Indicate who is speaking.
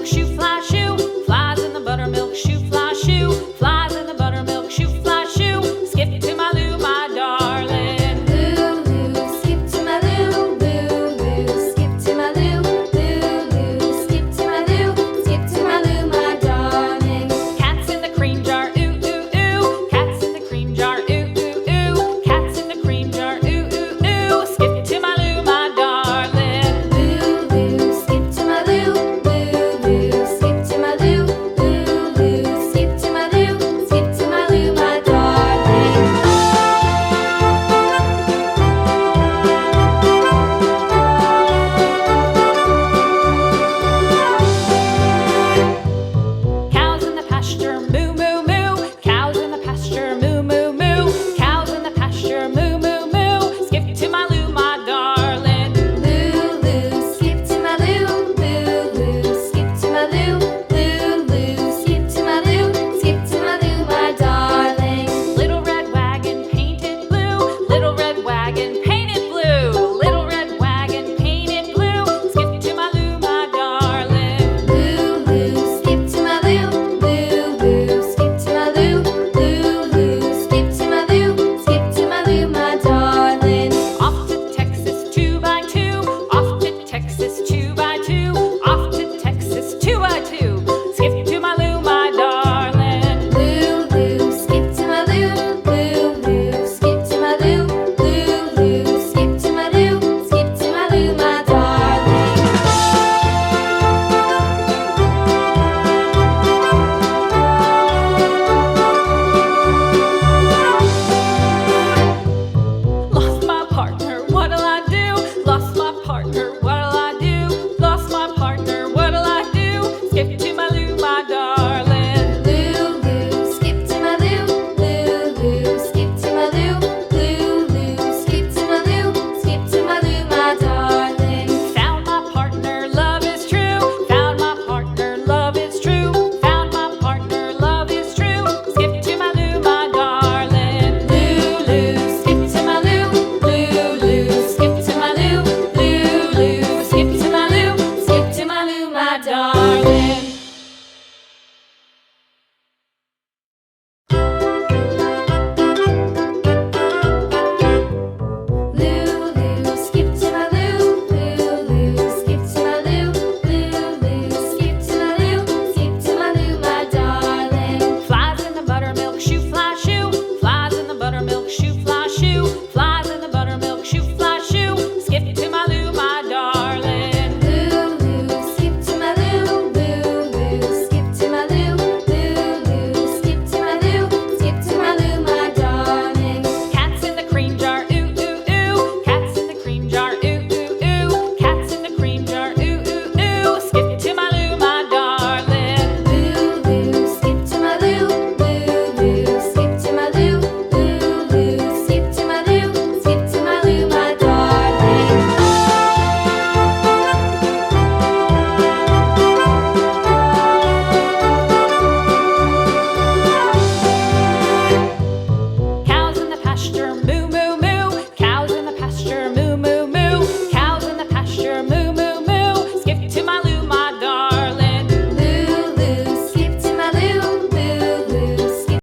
Speaker 1: buttermilk shoe, fly shoe. Flies in the buttermilk shoe, fly shoe. Flies in the buttermilk shoe, fly shoe. Skip to my Lou, my darling.
Speaker 2: Lou, skip to my Lou, Lou, skip to my Lou, Lou, skip to my Lou, skip to my Lou, my darling.
Speaker 1: Cats in the cream jar, ooh, ooh, ooh. Cats in the cream jar, ooh, ooh, ooh. Cats in the cream jar, ooh, ooh, ooh. Skip to my Lou, my darling.
Speaker 2: Lou, skip to my Lou, Lou, skip to my Lou, Lou, skip to my Lou, skip to my Lou, my darling.
Speaker 1: Cows in the pasture, moo, moo, moo. Cows in the pasture, moo, moo, moo. Cows in the pasture, moo, moo, moo. Skip to my Lou, my darling.
Speaker 2: Lou, skip to my Lou, Lou, skip to my Lou, Lou, skip to my Lou, skip to my Lou, my darling.
Speaker 1: Little red wagon painted blue. Little red wagon painted blue. Little red wagon painted blue. Skip to my Lou, my darling.
Speaker 2: Lou, skip to my Lou, Lou, skip to my Lou, Lou, skip to my Lou, skip to my Lou, my darling.
Speaker 1: Off to Texas 2x2. Off to Texas 2x2. Off to Texas 2x2. Skip to my Lou, my darling.
Speaker 2: Lou, skip to my Lou, Lou, skip to my Lou, Lou, skip to my Lou, skip to my Lou, my darling.
Speaker 1: Lost my partner, what'll I do? Lost my partner, what'll I do? Lost my partner, what'll I do? Skip to my Lou, my darling.
Speaker 2: Lou, skip to my Lou, Lou, skip to my Lou, Lou, skip to my Lou, skip to my Lou, my darling.
Speaker 1: Found my partner, love is true. Found my partner, love is true. Found my partner, love is true. Skip to my Lou, my darling.
Speaker 2: Lou, skip to my Lou, Lou, skip to my Lou, Lou, skip to my Lou, skip to my Lou, my darling.